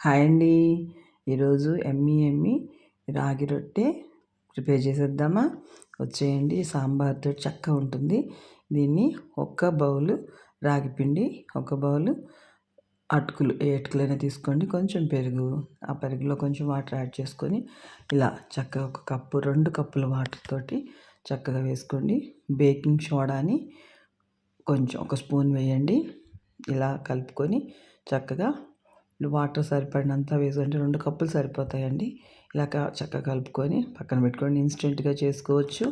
Hi అండి. ఈరోజు ఎమ్మి రాగి రొట్టె ప్రిపేర్ చేసేద్దామా? వచ్చేయండి. సాంబార్తో చక్కగా ఉంటుంది. దీన్ని ఒక్క బౌలు రాగి పిండి, ఒక బౌలు అటుకులు, ఏ అటుకులైనా తీసుకోండి. కొంచెం పెరుగు, ఆ పెరుగులో కొంచెం వాటర్ యాడ్ చేసుకొని ఇలా చక్కగా ఒక కప్పు, 2 కప్పుల వాటర్ తోటి చక్కగా వేసుకోండి. బేకింగ్ సోడాని కొంచెం ఒక స్పూన్ వేయండి. ఇలా కలుపుకొని చక్కగా వాటర్ సరిపడినంత వేసుకుంటే 2 కప్పులు సరిపోతాయండి. ఇలా చక్కగా కలుపుకొని పక్కన పెట్టుకోండి. ఇన్స్టెంట్గా చేసుకోవచ్చు.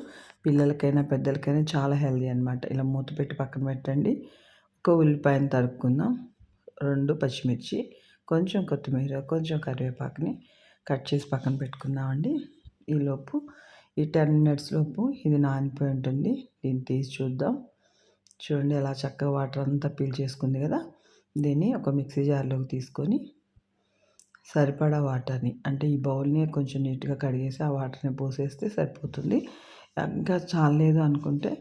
పిల్లలకైనా పెద్దలకైనా చాలా హెల్దీ అనమాట. ఇలా మూత పెట్టి పక్కన పెట్టండి. ఒక ఉల్లిపాయను తరుపుకుందాం, 2 పచ్చిమిర్చి, కొంచెం కొత్తిమీర, కొంచెం కరివేపాకుని కట్ చేసి పక్కన పెట్టుకుందామండి. ఈలోపు ఈ 10 మినిట్స్ లోపు ఇది నానిపోయి ఉంటుంది. దీన్ని తీసి చూద్దాం. చూడండి ఎలా చక్కగా వాటర్ అంతా పీల్ చేసుకుంది కదా. దీన్ని ఒక మిక్సీ జార్లోకి తీసుకొని సరిపడా వాటర్ని, అంటే ఈ బౌల్ని కొంచెం నీట్గా కడిగేసి ఆ వాటర్ని పోసేస్తే సరిపోతుంది. ఇంకా చాలేదు అనుకుంటే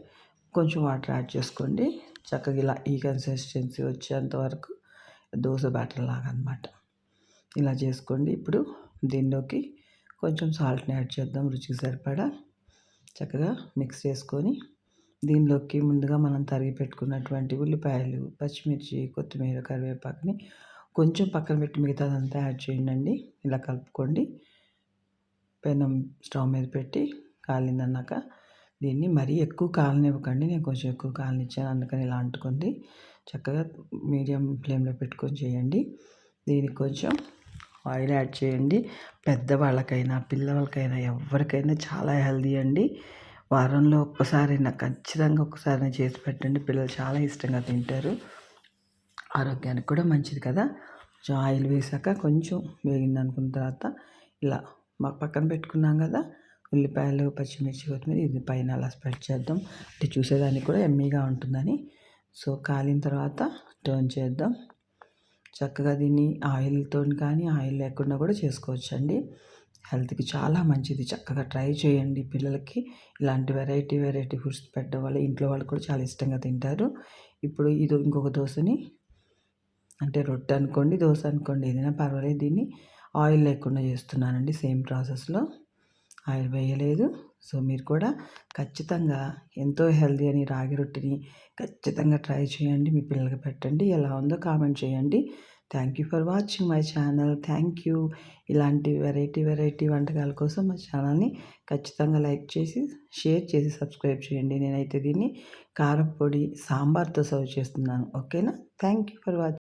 కొంచెం వాటర్ యాడ్ చేసుకోండి. చక్కగా ఇలా ఈ కన్సిస్టెన్సీ వచ్చేంత వరకు దోశ బ్యాటర్ లాగా అనమాట. ఇలా చేసుకోండి. ఇప్పుడు దీనిలోకి కొంచెం సాల్ట్ని యాడ్ చేద్దాం, రుచికి సరిపడా. చక్కగా మిక్స్ చేసుకొని దీనిలోకి ముందుగా మనం తరిగి పెట్టుకున్నటువంటి ఉల్లిపాయలు, పచ్చిమిర్చి, కొత్తిమీర, కరివేపాకుని కొంచెం పక్కన పెట్టి మిగతాదంతా యాడ్ చేయండి. ఇలా కలుపుకోండి. పెనం స్టవ్ మీద పెట్టి కాలిందన్నాక దీన్ని మరీ ఎక్కువ కాలనివ్వకండి. నేను కొంచెం ఎక్కువ కాలనిచ్చాను, అందుకని ఇలా అంటుకుంది. చక్కగా మీడియం ఫ్లేమ్లో పెట్టుకొని చేయండి. దీనికి కొంచెం ఆయిల్ యాడ్ చేయండి. పెద్దవాళ్ళకైనా పిల్లలకైనా ఎవరికైనా చాలా హెల్దీ అండి. వారంలో ఒక్కసారైనా ఖచ్చితంగా ఒక్కసారైనా చేసి పెట్టండి. పిల్లలు చాలా ఇష్టంగా తింటారు. ఆరోగ్యానికి కూడా మంచిది కదా. కొంచెం ఆయిల్ వేసాక కొంచెం వేగింది అనుకున్న తర్వాత ఇలా పక్కన పెట్టుకున్నాం కదా ఉల్లిపాయలు, పచ్చిమిర్చి, కొత్తిమీర, ఇది పైన అలా స్ప్రెడ్ చేద్దాం. అంటే చూసేదానికి కూడా ఎమ్మీగా ఉంటుందని. సో కాలిన తర్వాత టర్న్ చేద్దాం. చక్కగా దీన్ని ఆయిల్తో కానీ ఆయిల్ లేకుండా కూడా చేసుకోవచ్చండి. హెల్త్కి చాలా మంచిది. చక్కగా ట్రై చేయండి. పిల్లలకి ఇలాంటి వెరైటీ ఫుడ్స్ పెట్టడం వల్ల ఇంట్లో వాళ్ళు కూడా చాలా ఇష్టంగా తింటారు. ఇప్పుడు ఇది ఇంకొక దోశని, అంటే రొట్టె అనుకోండి, దోశ అనుకోండి, ఏదైనా పర్వాలేదు, దీన్ని ఆయిల్ లేకుండా చేస్తున్నానండి. సేమ్ ప్రాసెస్లో ఆయిల్ వేయలేదు. సో మీరు కూడా ఖచ్చితంగా ఎంతో హెల్దీ అని రాగి రొట్టెని ఖచ్చితంగా ట్రై చేయండి. మీ పిల్లలకి పెట్టండి. ఎలా ఉందో కామెంట్ చేయండి. Thank you for watching my channel. Thank you. ఇలాంటి వెరైటీ వంటకాల కోసం మా ఛానల్ని ఖచ్చితంగా లైక్ చేసి, షేర్ చేసి, సబ్స్క్రైబ్ చేయండి. నేనైతే దీన్ని కారపొడి సాంబార్తో సర్వ్ చేస్తున్నాను. ఓకేనా? Thank you for watching.